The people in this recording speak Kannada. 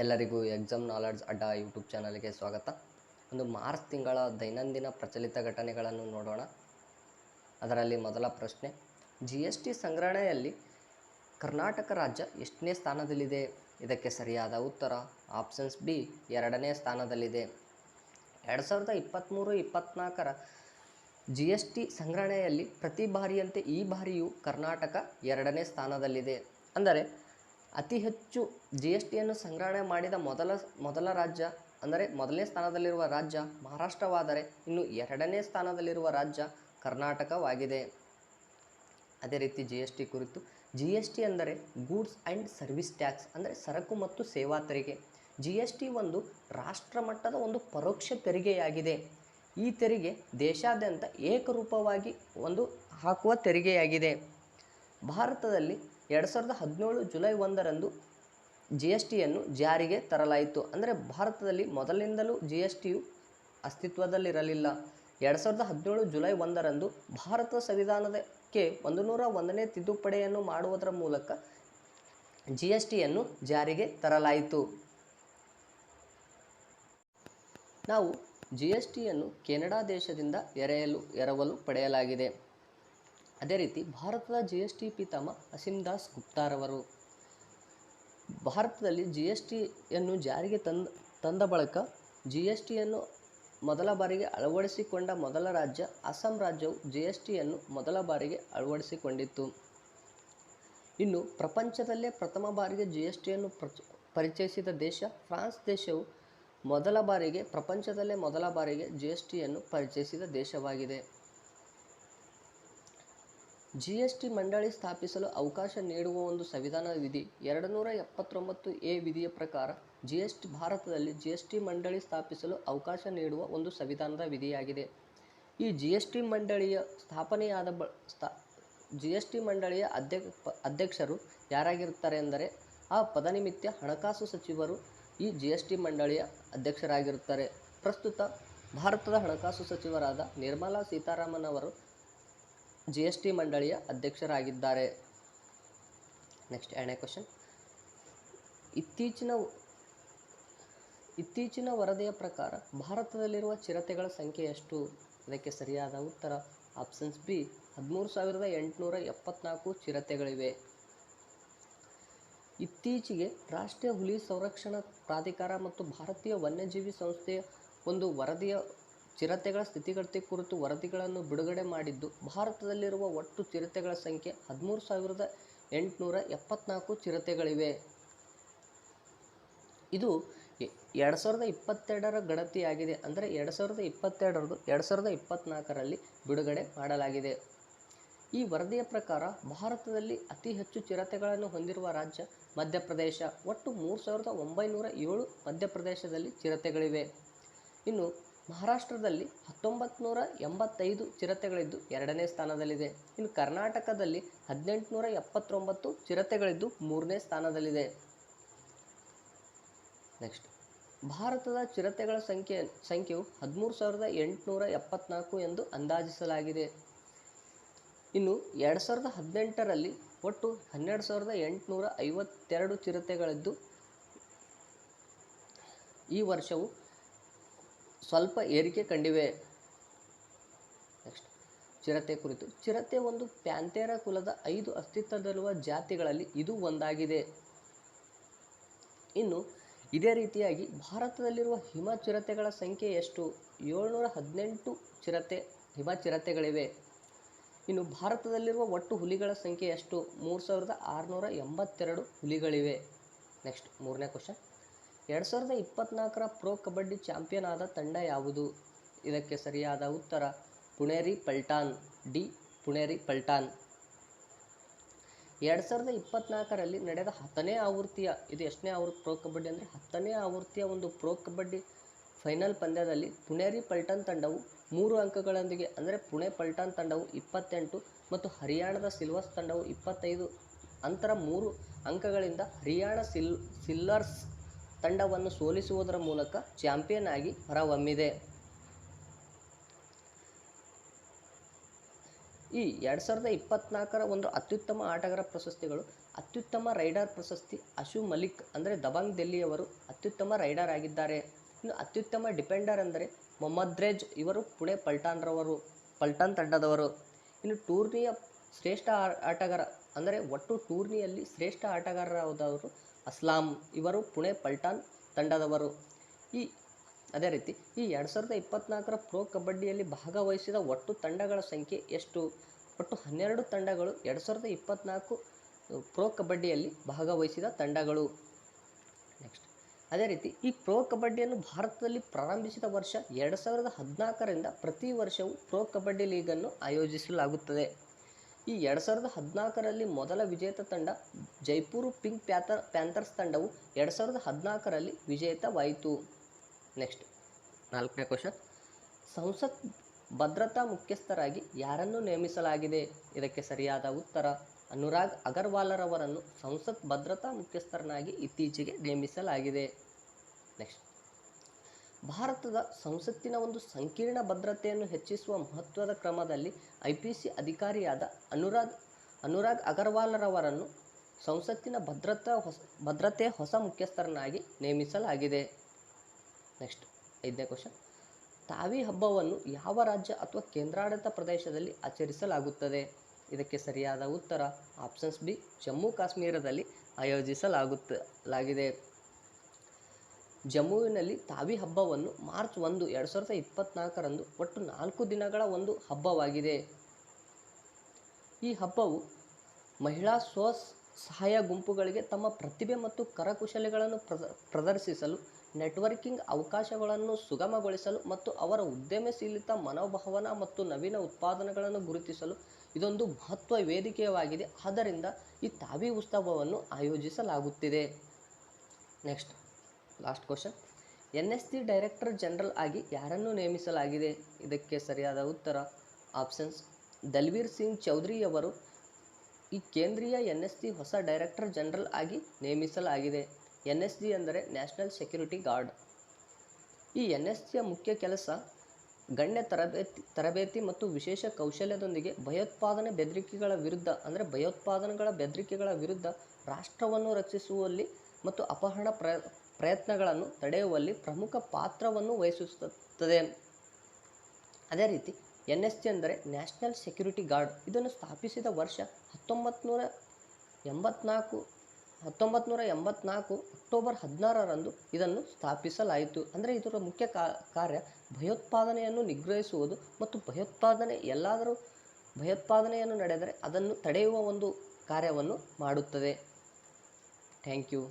ಎಲ್ಲರಿಗೂ ಎಕ್ಸಾಮ್ ನಾಲೆಡ್ಜ್ ಅಡ್ಡ ಯೂಟ್ಯೂಬ್ ಚಾನಲ್ಗೆ ಸ್ವಾಗತ. ಒಂದು ಮಾರ್ಚ್ ತಿಂಗಳ ದೈನಂದಿನ ಪ್ರಚಲಿತ ಘಟನೆಗಳನ್ನು ನೋಡೋಣ. ಅದರಲ್ಲಿ ಮೊದಲ ಪ್ರಶ್ನೆ, GST ಸಂಗ್ರಹಣೆಯಲ್ಲಿ ಕರ್ನಾಟಕ ರಾಜ್ಯ ಎಷ್ಟನೇ ಸ್ಥಾನದಲ್ಲಿದೆ? ಇದಕ್ಕೆ ಸರಿಯಾದ ಉತ್ತರ ಆಪ್ಷನ್ಸ್ ಬಿ, 2ನೇ ಸ್ಥಾನದಲ್ಲಿದೆ. 2023-24ರ GST ಸಂಗ್ರಹಣೆಯಲ್ಲಿ ಪ್ರತಿ ಬಾರಿಯಂತೆ ಈ ಬಾರಿಯೂ ಕರ್ನಾಟಕ 2ನೇ ಸ್ಥಾನದಲ್ಲಿದೆ. ಅಂದರೆ ಅತಿ ಹೆಚ್ಚು GSTಯನ್ನು ಸಂಗ್ರಹಣೆ ಮಾಡಿದ ಮೊದಲ ರಾಜ್ಯ ಅಂದರೆ 1ನೇ ಸ್ಥಾನದಲ್ಲಿರುವ ರಾಜ್ಯ ಮಹಾರಾಷ್ಟ್ರವಾದರೆ, ಇನ್ನು 2ನೇ ಸ್ಥಾನದಲ್ಲಿರುವ ರಾಜ್ಯ ಕರ್ನಾಟಕವಾಗಿದೆ. ಅದೇ ರೀತಿ GST ಕುರಿತು, GST ಅಂದರೆ ಗೂಡ್ಸ್ ಆ್ಯಂಡ್ ಸರ್ವಿಸ್ ಟ್ಯಾಕ್ಸ್, ಅಂದರೆ ಸರಕು ಮತ್ತು ಸೇವಾ ತೆರಿಗೆ. GST ಒಂದು ರಾಷ್ಟ್ರ ಮಟ್ಟದ ಒಂದು ಪರೋಕ್ಷ ತೆರಿಗೆಯಾಗಿದೆ. ಈ ತೆರಿಗೆ ದೇಶಾದ್ಯಂತ ಏಕರೂಪವಾಗಿ ಹಾಕುವ ತೆರಿಗೆಯಾಗಿದೆ. ಭಾರತದಲ್ಲಿ 2017 ಜುಲೈ 1ರಂದು GSTಯನ್ನು ಜಾರಿಗೆ ತರಲಾಯಿತು. ಅಂದರೆ ಭಾರತದಲ್ಲಿ ಮೊದಲಿನಿಂದಲೂ GSTಯು ಅಸ್ತಿತ್ವದಲ್ಲಿರಲಿಲ್ಲ. 2017 ಜುಲೈ 1ರಂದು ಭಾರತ ಸಂವಿಧಾನಕ್ಕೆ 101ನೇ ತಿದ್ದುಪಡಿಯನ್ನು ಮಾಡುವುದರ ಮೂಲಕ GSTಯನ್ನು ಜಾರಿಗೆ ತರಲಾಯಿತು. ನಾವು GSTಯನ್ನು ಕೆನಡಾ ದೇಶದಿಂದ ಎರವಲು ಪಡೆಯಲಾಗಿದೆ. ಅದೇ ರೀತಿ ಭಾರತದ GST ಪಿತಾಮಹ ಅಸೀಮ್ ದಾಸ್ ಗುಪ್ತಾರವರು. ಭಾರತದಲ್ಲಿ GSTಯನ್ನು ಜಾರಿಗೆ ತಂದ ಬಳಿಕ GSTಯನ್ನು ಮೊದಲ ಬಾರಿಗೆ ಅಳವಡಿಸಿಕೊಂಡ ಮೊದಲ ರಾಜ್ಯ ಅಸ್ಸಾಂ ರಾಜ್ಯವು GSTಯನ್ನು ಮೊದಲ ಬಾರಿಗೆ ಅಳವಡಿಸಿಕೊಂಡಿತ್ತು. ಇನ್ನು ಪ್ರಪಂಚದಲ್ಲೇ ಪ್ರಥಮ ಬಾರಿಗೆ GSTಯನ್ನು ಪರಿಚಯಿಸಿದ ದೇಶ ಫ್ರಾನ್ಸ್ ದೇಶವು ಪ್ರಪಂಚದಲ್ಲೇ ಮೊದಲ ಬಾರಿಗೆ GSTಯನ್ನು ಪರಿಚಯಿಸಿದ ದೇಶವಾಗಿದೆ. GST ಮಂಡಳಿ ಸ್ಥಾಪಿಸಲು ಅವಕಾಶ ನೀಡುವ ಒಂದು ಸಂವಿಧಾನ ವಿಧಿ 279A ವಿಧಿಯ ಪ್ರಕಾರ ಭಾರತದಲ್ಲಿ GST ಮಂಡಳಿ ಸ್ಥಾಪಿಸಲು ಅವಕಾಶ ನೀಡುವ ಒಂದು ಸಂವಿಧಾನದ ವಿಧಿಯಾಗಿದೆ. ಈ GST ಮಂಡಳಿಯ GST ಮಂಡಳಿಯ ಅಧ್ಯಕ್ಷರು ಯಾರಾಗಿರುತ್ತಾರೆ ಎಂದರೆ, ಆ ಪದನಿಮಿತ್ತ ಹಣಕಾಸು ಸಚಿವರು ಈ GST ಮಂಡಳಿಯ ಅಧ್ಯಕ್ಷರಾಗಿರುತ್ತಾರೆ. ಪ್ರಸ್ತುತ ಭಾರತದ ಹಣಕಾಸು ಸಚಿವರಾದ ನಿರ್ಮಲಾ ಸೀತಾರಾಮನ್ ಅವರು GST ಮಂಡಳಿಯ ಅಧ್ಯಕ್ಷರಾಗಿದ್ದಾರೆ. ನೆಕ್ಸ್ಟ್ 2ನೇ ಕ್ವಶನ್, ಇತ್ತೀಚಿನ ವರದಿಯ ಪ್ರಕಾರ ಭಾರತದಲ್ಲಿರುವ ಚಿರತೆಗಳ ಸಂಖ್ಯೆ ಎಷ್ಟು? ಇದಕ್ಕೆ ಸರಿಯಾದ ಉತ್ತರ ಆಪ್ಷನ್ಸ್ ಬಿ, 13,874 ಚಿರತೆಗಳಿವೆ. ಇತ್ತೀಚೆಗೆ ರಾಷ್ಟ್ರೀಯ ಹುಲಿ ಸಂರಕ್ಷಣಾ ಪ್ರಾಧಿಕಾರ ಮತ್ತು ಭಾರತೀಯ ವನ್ಯಜೀವಿ ಸಂಸ್ಥೆಯ ಒಂದು ವರದಿಯ ಚಿರತೆಗಳ ಸ್ಥಿತಿಗತಿ ಕುರಿತು ವರದಿಗಳನ್ನು ಬಿಡುಗಡೆ ಮಾಡಿದ್ದು, ಭಾರತದಲ್ಲಿರುವ ಒಟ್ಟು ಚಿರತೆಗಳ ಸಂಖ್ಯೆ 13,874 ಚಿರತೆಗಳಿವೆ. ಇದು 2022ರ ಗಣತಿಯಾಗಿದೆ. ಅಂದರೆ 2022 2024ರಲ್ಲಿ ಬಿಡುಗಡೆ ಮಾಡಲಾಗಿದೆ. ಈ ವರದಿಯ ಪ್ರಕಾರ ಭಾರತದಲ್ಲಿ ಅತಿ ಹೆಚ್ಚು ಚಿರತೆಗಳನ್ನು ಹೊಂದಿರುವ ರಾಜ್ಯ ಮಧ್ಯಪ್ರದೇಶ. ಒಟ್ಟು 3,907 ಮಧ್ಯಪ್ರದೇಶದಲ್ಲಿ ಚಿರತೆಗಳಿವೆ. ಇನ್ನು ಮಹಾರಾಷ್ಟ್ರದಲ್ಲಿ 1985 ಚಿರತೆಗಳಿದ್ದು 2ನೇ ಸ್ಥಾನದಲ್ಲಿದೆ. ಇನ್ನು ಕರ್ನಾಟಕದಲ್ಲಿ 1879 ಚಿರತೆಗಳಿದ್ದು 3ನೇ ಸ್ಥಾನದಲ್ಲಿದೆ. ನೆಕ್ಸ್ಟ್, ಭಾರತದ ಚಿರತೆಗಳ ಸಂಖ್ಯೆಯು 13,874 ಎಂದು ಅಂದಾಜಿಸಲಾಗಿದೆ. ಇನ್ನು 2018ರಲ್ಲಿ ಒಟ್ಟು 12,852 ಚಿರತೆಗಳಿದ್ದು, ಈ ವರ್ಷವು ಸ್ವಲ್ಪ ಏರಿಕೆ ಕಂಡಿವೆ. ನೆಕ್ಸ್ಟ್, ಚಿರತೆ ಕುರಿತು, ಚಿರತೆ ಒಂದು ಪ್ಯಾಂಥೇರಾ ಕುಲದ 5 ಅಸ್ತಿತ್ವದಲ್ಲಿರುವ ಜಾತಿಗಳಲ್ಲಿ ಇದು ಒಂದಾಗಿದೆ. ಇನ್ನು ಇದೇ ರೀತಿಯಾಗಿ ಭಾರತದಲ್ಲಿರುವ ಹಿಮ ಚಿರತೆಗಳ ಸಂಖ್ಯೆ ಎಷ್ಟು? 718 ಹಿಮ ಚಿರತೆಗಳಿವೆ. ಇನ್ನು ಭಾರತದಲ್ಲಿರುವ ಒಟ್ಟು ಹುಲಿಗಳ ಸಂಖ್ಯೆ ಎಷ್ಟು? 3,682 ಹುಲಿಗಳಿವೆ. ನೆಕ್ಸ್ಟ್ 3ನೇ ಕ್ವಶನ್, 2024ರ ಪ್ರೊ ಕಬಡ್ಡಿ ಚಾಂಪಿಯನ್ ಆದ ತಂಡ ಯಾವುದು? ಇದಕ್ಕೆ ಸರಿಯಾದ ಉತ್ತರ ಪುಣೇರಿ ಪಲ್ಟಾನ್, ಡಿ ಪುಣೇರಿ ಪಲ್ಟಾನ್. 2024ರಲ್ಲಿ ನಡೆದ 10ನೇ ಆವೃತ್ತಿಯ, ಇದು ಎಷ್ಟನೇ ಆವೃತ್ತಿ ಪ್ರೊ ಕಬಡ್ಡಿ ಅಂದರೆ 10ನೇ ಆವೃತ್ತಿಯ ಒಂದು ಪ್ರೊ ಕಬಡ್ಡಿ ಫೈನಲ್ ಪಂದ್ಯದಲ್ಲಿ ಪುಣೇರಿ ಪಲ್ಟಾನ್ ತಂಡವು 3 ಅಂಕಗಳೊಂದಿಗೆ, ಅಂದರೆ ಪುಣೆ ಪಲ್ಟಾನ್ ತಂಡವು 28 ಮತ್ತು ಹರಿಯಾಣದ ಸಿಲ್ವರ್ಸ್ ತಂಡವು 25 ಅಂತರ 3 ಅಂಕಗಳಿಂದ ಹರಿಯಾಣ ಸಿಲ್ವರ್ಸ್ ತಂಡವನ್ನು ಸೋಲಿಸುವುದರ ಮೂಲಕ ಚಾಂಪಿಯನ್ ಆಗಿ ಹೊರಹೊಮ್ಮಿದೆ. ಈ 2024ರ ಒಂದು ಅತ್ಯುತ್ತಮ ಆಟಗಾರ ಪ್ರಶಸ್ತಿಗಳು ಅತ್ಯುತ್ತಮ ರೈಡರ್ ಪ್ರಶಸ್ತಿ ಅಶು ಮಲಿಕ್ ಅಂದರೆ ದಬಾಂಗ್ ದೆಲ್ಲಿಯವರು ಅತ್ಯುತ್ತಮ ರೈಡರ್ ಆಗಿದ್ದಾರೆ. ಇನ್ನು ಅತ್ಯುತ್ತಮ ಡಿಫೆಂಡರ್ ಅಂದರೆ ಮೊಹಮ್ಮದ್ರೇಜ್, ಇವರು ಪುಣೆ ಪಲ್ಟಾನ್ ತಂಡದವರು. ಇನ್ನು ಟೂರ್ನಿಯ ಶ್ರೇಷ್ಠ ಆಟಗಾರ ಅಂದರೆ ಒಟ್ಟು ಟೂರ್ನಿಯಲ್ಲಿ ಶ್ರೇಷ್ಠ ಆಟಗಾರರಾದವರು ಅಸ್ಲಾಂ, ಇವರು ಪುಣೆ ಪಲ್ಟಾನ್ ತಂಡದವರು. ಅದೇ ರೀತಿ ಈ 2024ರ ಪ್ರೊ ಕಬಡ್ಡಿಯಲ್ಲಿ ಭಾಗವಹಿಸಿದ ಒಟ್ಟು ತಂಡಗಳ ಸಂಖ್ಯೆ ಎಷ್ಟು? ಒಟ್ಟು 12 ತಂಡಗಳು 2024 ಪ್ರೊ ಕಬಡ್ಡಿಯಲ್ಲಿ ಭಾಗವಹಿಸಿದ ತಂಡಗಳು. ನೆಕ್ಸ್ಟ್ ಅದೇ ರೀತಿ ಈ ಪ್ರೊ ಕಬಡ್ಡಿಯನ್ನು ಭಾರತದಲ್ಲಿ ಪ್ರಾರಂಭಿಸಿದ ವರ್ಷ 2014ರಿಂದ ಪ್ರತಿ ವರ್ಷವೂ ಪ್ರೊ ಕಬಡ್ಡಿ ಲೀಗನ್ನು ಆಯೋಜಿಸಲಾಗುತ್ತದೆ. ಈ 2014ರಲ್ಲಿ ಮೊದಲ ವಿಜೇತ ತಂಡ ಜೈಪುರ್ ಪಿಂಕ್ ಪ್ಯಾಂಥರ್ಸ್ ತಂಡವು 2014ರಲ್ಲಿ ವಿಜೇತವಾಯಿತು. ನೆಕ್ಸ್ಟ್ 4ನೇ ಕ್ವಶನ್, ಸಂಸತ್ ಭದ್ರತಾ ಮುಖ್ಯಸ್ಥರಾಗಿ ಯಾರನ್ನು ನೇಮಿಸಲಾಗಿದೆ? ಇದಕ್ಕೆ ಸರಿಯಾದ ಉತ್ತರ ಅನುರಾಗ್ ಅಗರ್ವಾಲರವರನ್ನು ಸಂಸತ್ ಭದ್ರತಾ ಮುಖ್ಯಸ್ಥರನ್ನಾಗಿ ಇತ್ತೀಚೆಗೆ ನೇಮಿಸಲಾಗಿದೆ. ನೆಕ್ಸ್ಟ್, ಭಾರತದ ಸಂಸತ್ತಿನ ಒಂದು ಸಂಕೀರ್ಣ ಭದ್ರತೆಯನ್ನು ಹೆಚ್ಚಿಸುವ ಮಹತ್ವದ ಕ್ರಮದಲ್ಲಿ IPC ಅಧಿಕಾರಿಯಾದ ಅನುರಾಗ್ ಅಗರ್ವಾಲರವರನ್ನು ಸಂಸತ್ತಿನ ಭದ್ರತೆಯ ಹೊಸ ಮುಖ್ಯಸ್ಥರನ್ನಾಗಿ ನೇಮಿಸಲಾಗಿದೆ. ನೆಕ್ಸ್ಟ್ 5ನೇ ಕ್ವಶನ್, ತಾವಿ ಹಬ್ಬವನ್ನು ಯಾವ ರಾಜ್ಯ ಅಥವಾ ಕೇಂದ್ರಾಡಳಿತ ಪ್ರದೇಶದಲ್ಲಿ ಆಚರಿಸಲಾಗುತ್ತದೆ? ಇದಕ್ಕೆ ಸರಿಯಾದ ಉತ್ತರ ಆಪ್ಷನ್ಸ್ ಬಿ, ಜಮ್ಮು ಕಾಶ್ಮೀರದಲ್ಲಿ ಆಯೋಜಿಸಲಾಗಿದೆ. ಜಮ್ಮುವಿನಲ್ಲಿ ತಾವಿ ಹಬ್ಬವನ್ನು ಮಾರ್ಚ್ 1, 2024ರಂದು ಒಟ್ಟು 4 ದಿನಗಳ ಒಂದು ಹಬ್ಬವಾಗಿದೆ. ಈ ಹಬ್ಬವು ಮಹಿಳಾ ಸ್ವಸಹಾಯ ಗುಂಪುಗಳಿಗೆ ತಮ್ಮ ಪ್ರತಿಭೆ ಮತ್ತು ಕರಕುಶಲಗಳನ್ನು ಪ್ರದರ್ಶಿಸಲು, ನೆಟ್ವರ್ಕಿಂಗ್ ಅವಕಾಶಗಳನ್ನು ಸುಗಮಗೊಳಿಸಲು ಮತ್ತು ಅವರ ಉದ್ಯಮಶೀಲತಾ ಮನೋಭಾವನ ಮತ್ತು ನವೀನ ಉತ್ಪಾದನೆಗಳನ್ನು ಗುರುತಿಸಲು ಇದೊಂದು ಮಹತ್ವ ವೇದಿಕೆಯಾಗಿದೆ. ಆದ್ದರಿಂದ ಈ ತಾವಿ ಉತ್ಸವವನ್ನು ಆಯೋಜಿಸಲಾಗುತ್ತಿದೆ. Next last question, NSC director general ಆಗಿ ಯಾರನ್ನು ನೇಮಿಸಲಾಗಿದೆ? ಇದಕ್ಕೆ ಸರಿಯಾದ ಉತ್ತರ ಆಪ್ಷನ್ಸ್ ದಲ್ವೀರ್ ಸಿಂಗ್ ಚೌಧರಿಯವರು ಈ ಕೇಂದ್ರೀಯ NSC ಹೊಸ ಡೈರೆಕ್ಟರ್ ಜನರಲ್ ಆಗಿ ನೇಮಿಸಲಾಗಿದೆ. NSG ಅಂದರೆ ನ್ಯಾಷನಲ್ ಸೆಕ್ಯೂರಿಟಿ ಗಾರ್ಡ್. ಈ NSCಯ ಮುಖ್ಯ ಕೆಲಸ ಗಣ್ಯ ತರಬೇತಿ ಮತ್ತು ವಿಶೇಷ ಕೌಶಲ್ಯದೊಂದಿಗೆ ಭಯೋತ್ಪಾದನಾ ಬೆದರಿಕೆಗಳ ವಿರುದ್ಧ ರಾಷ್ಟ್ರವನ್ನು ರಕ್ಷಿಸುವಲ್ಲಿ ಮತ್ತು ಅಪಹರಣ ಪ್ರಯತ್ನಗಳನ್ನು ತಡೆಯುವಲ್ಲಿ ಪ್ರಮುಖ ಪಾತ್ರವನ್ನು ವಹಿಸುತ್ತದೆ. ಅದೇ ರೀತಿ NSG ಅಂದರೆ ನ್ಯಾಷನಲ್ ಸೆಕ್ಯೂರಿಟಿ ಗಾರ್ಡ್. ಇದನ್ನು ಸ್ಥಾಪಿಸಿದ ವರ್ಷ 1984 ಅಕ್ಟೋಬರ್ 16ರಂದು ಇದನ್ನು ಸ್ಥಾಪಿಸಲಾಯಿತು. ಅಂದರೆ ಇದರ ಮುಖ್ಯ ಕಾರ್ಯ ಭಯೋತ್ಪಾದನೆಯನ್ನು ನಿಗ್ರಹಿಸುವುದು ಮತ್ತು ಭಯೋತ್ಪಾದನೆಯನ್ನು ನಡೆದರೆ ಅದನ್ನು ತಡೆಯುವ ಒಂದು ಕಾರ್ಯವನ್ನು ಮಾಡುತ್ತದೆ. Thank you.